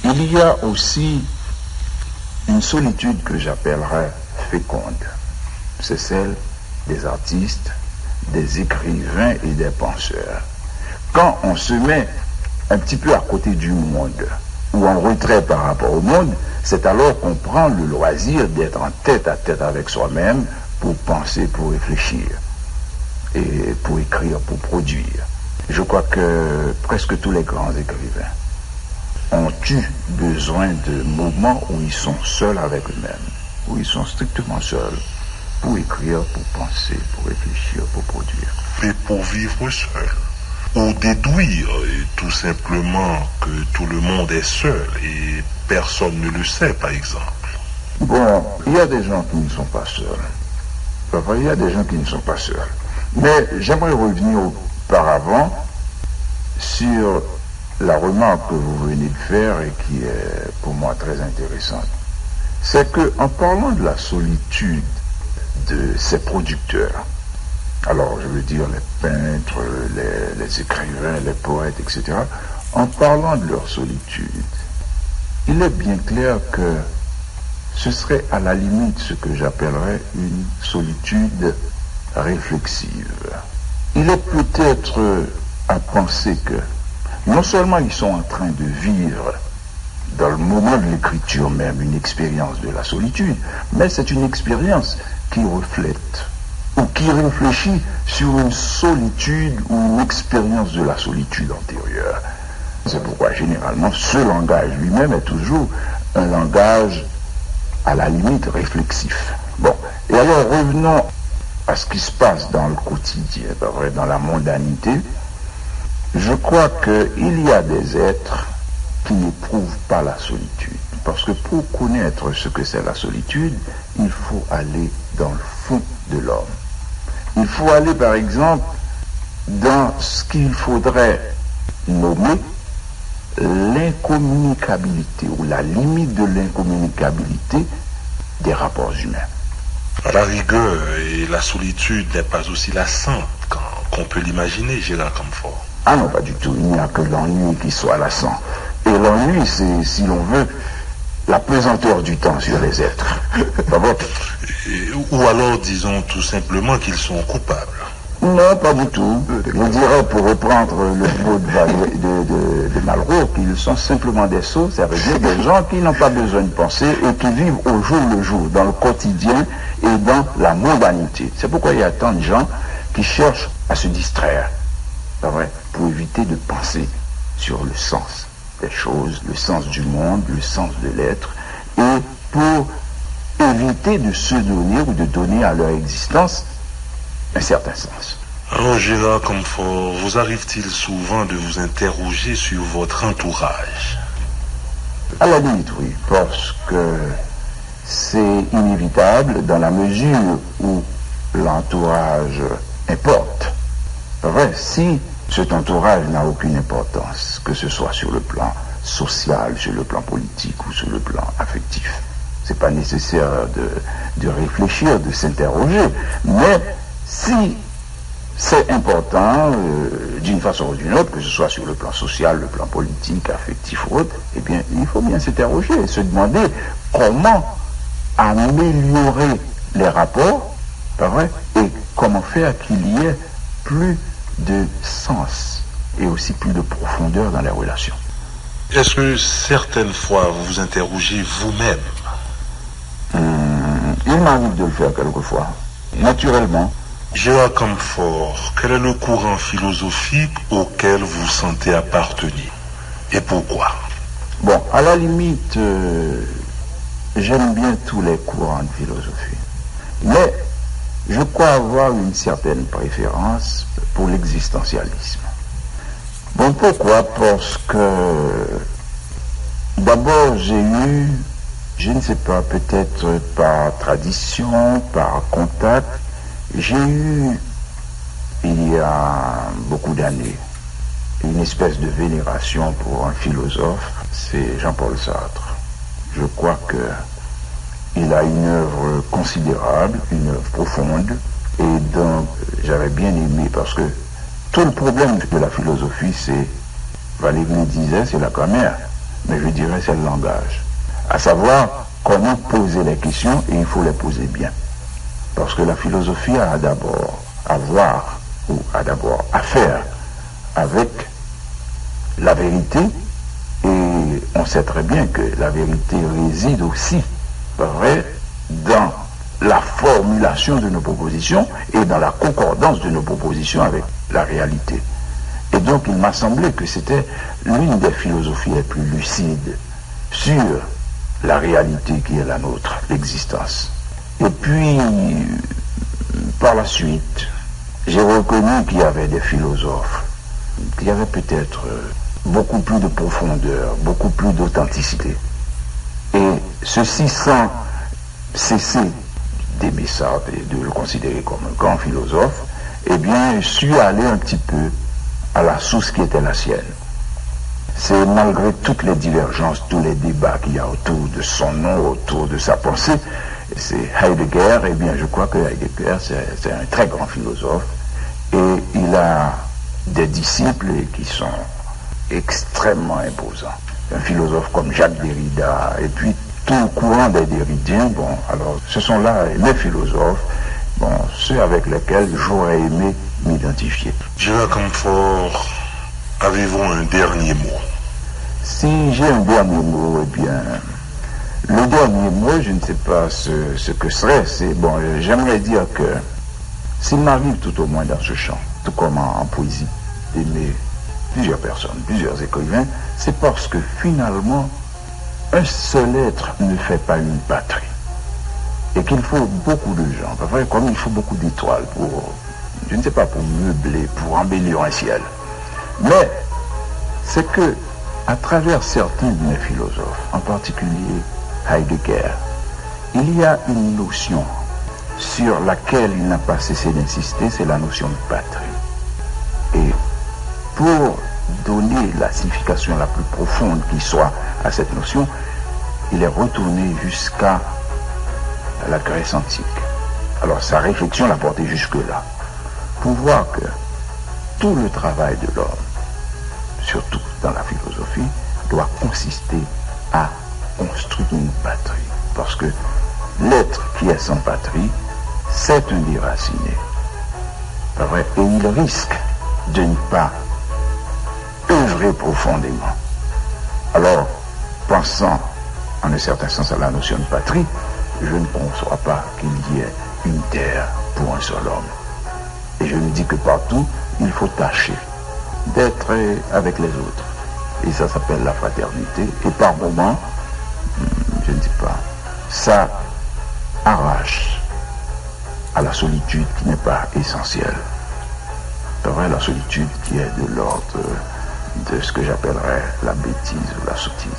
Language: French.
Il y a aussi une solitude que j'appellerais féconde. C'est celle des artistes, des écrivains et des penseurs. Quand on se met un petit peu à côté du monde, ou en retrait par rapport au monde, c'est alors qu'on prend le loisir d'être en tête à tête avec soi-même pour penser, pour réfléchir, et pour écrire, pour produire. Je crois que presque tous les grands écrivains ont eu besoin de moments où ils sont seuls avec eux-mêmes, où ils sont strictement seuls, pour écrire, pour penser, pour réfléchir, pour produire. Et pour vivre seul. Ou déduire tout simplement que tout le monde est seul et personne ne le sait, par exemple. Bon, il y a des gens qui ne sont pas seuls. Enfin, il y a des gens qui ne sont pas seuls. Mais j'aimerais revenir auparavant sur la remarque que vous venez de faire et qui est pour moi très intéressante. C'est que en parlant de la solitude de ces producteurs, alors je veux dire les peintres, les écrivains, les poètes, etc., en parlant de leur solitude, il est bien clair que ce serait à la limite ce que j'appellerais une solitude réflexive. Il est peut-être à penser que non seulement ils sont en train de vivre dans le moment de l'écriture même une expérience de la solitude, mais c'est une expérience qui reflète ou qui réfléchit sur une solitude ou une expérience de la solitude antérieure. C'est pourquoi généralement ce langage lui-même est toujours un langage à la limite réflexif. Bon, et alors revenons à ce qui se passe dans le quotidien, dans la mondanité. Je crois qu'il y a des êtres qui n'éprouvent pas la solitude. Parce que pour connaître ce que c'est la solitude, il faut aller dans le fond de l'homme. Il faut aller, par exemple, dans ce qu'il faudrait nommer l'incommunicabilité ou la limite de l'incommunicabilité des rapports humains. À la rigueur, et la solitude n'est pas aussi lassante qu'on peut l'imaginer, Gérard Camphor. Ah non, pas du tout. Il n'y a que l'ennui qui soit lassant. Et l'ennui, c'est, si l'on veut, la pesanteur du temps sur les êtres. Ou alors, disons tout simplement qu'ils sont coupables. Non, pas du tout. Je dirais, pour reprendre le mot de Malraux, qu'ils sont simplement des sots, ça veut dire des gens qui n'ont pas besoin de penser et qui vivent au jour le jour, dans le quotidien et dans la mondanité. C'est pourquoi il y a tant de gens qui cherchent à se distraire, c'est vrai, pour éviter de penser sur le sens des choses, le sens du monde, le sens de l'être, et pour éviter de se donner ou de donner à leur existence un certain sens. Alors Gérard Camphor, vous arrive-t-il souvent de vous interroger sur votre entourage? À la limite, oui, parce que c'est inévitable dans la mesure où l'entourage importe. Vrai, si cet entourage n'a aucune importance, que ce soit sur le plan social, sur le plan politique ou sur le plan affectif, c'est pas nécessaire de réfléchir, de s'interroger, mais si c'est important d'une façon ou d'une autre, que ce soit sur le plan social, le plan politique, affectif ou autre, eh bien, il faut bien s'interroger et se demander comment améliorer les rapports, pas vrai, et comment faire qu'il y ait plus de sens et aussi plus de profondeur dans les relations. Est-ce que certaines fois vous vous interrogez vous-même? Il m'arrive de le faire quelquefois, naturellement. Gérard Camphor, quel est le courant philosophique auquel vous sentez appartenir? Et pourquoi? Bon, à la limite, j'aime bien tous les courants de philosophie. Mais je crois avoir une certaine préférence pour l'existentialisme. Bon, pourquoi? Parce que d'abord j'ai eu, je ne sais pas, peut-être par tradition, par contact, j'ai eu, il y a beaucoup d'années, une espèce de vénération pour un philosophe, c'est Jean-Paul Sartre. Je crois qu'il a une œuvre considérable, une œuvre profonde, et donc j'avais bien aimé, parce que tout le problème de la philosophie, c'est, Valéry disait, c'est la grammaire. mais je dirais c'est le langage. À savoir comment poser les questions, et il faut les poser bien. Parce que la philosophie a d'abord à voir, ou a d'abord à faire avec la vérité, et on sait très bien que la vérité réside aussi, vrai, dans la formulation de nos propositions et dans la concordance de nos propositions avec la réalité. Et donc il m'a semblé que c'était l'une des philosophies les plus lucides sur la réalité qui est la nôtre, l'existence. Et puis, par la suite, j'ai reconnu qu'il y avait des philosophes, qu'il y avait peut-être beaucoup plus de profondeur, beaucoup plus d'authenticité. Et ceci sans cesser d'aimer ça et de le considérer comme un grand philosophe, eh bien, je suis allé un petit peu à la source qui était la sienne. C'est malgré toutes les divergences, tous les débats qu'il y a autour de son nom, autour de sa pensée, c'est Heidegger, eh bien, je crois que Heidegger, c'est un très grand philosophe, et il a des disciples qui sont extrêmement imposants. Un philosophe comme Jacques Derrida, et puis tout le courant des Derridiens, bon, alors ce sont là mes philosophes, bon, ceux avec lesquels j'aurais aimé m'identifier. Gérard Camphor, avez-vous un dernier mot? Si j'ai un dernier mot, eh bien, le dernier mot, je ne sais pas ce que serait, c'est, bon, j'aimerais dire que s'il m'arrive tout au moins dans ce champ, tout comme en poésie, d'aimer plusieurs personnes, plusieurs écrivains, c'est parce que finalement, un seul être ne fait pas une patrie. Et qu'il faut beaucoup de gens, parfois, comme il faut beaucoup d'étoiles pour, je ne sais pas, pour meubler, pour embellir un ciel. Mais c'est que, à travers certains de mes philosophes, en particulier Heidegger, il y a une notion sur laquelle il n'a pas cessé d'insister, c'est la notion de patrie. Et pour donner la signification la plus profonde qui soit à cette notion, il est retourné jusqu'à la Grèce antique. Alors sa réflexion l'a porté jusque-là, pour voir que tout le travail de l'homme, surtout dans la philosophie, doit consister à construire une patrie. Parce que l'être qui est sans patrie, c'est un déraciné. Pas vrai? Et il risque de ne pas œuvrer profondément. Alors, pensant en un certain sens à la notion de patrie, je ne conçois pas qu'il y ait une terre pour un seul homme. Et je me dis que partout, il faut tâcher d'être avec les autres. Et ça s'appelle la fraternité. Et par moments, je ne dis pas, ça arrache à la solitude qui n'est pas essentielle. C'est vrai, la solitude qui est de l'ordre de ce que j'appellerais la bêtise ou la sottise.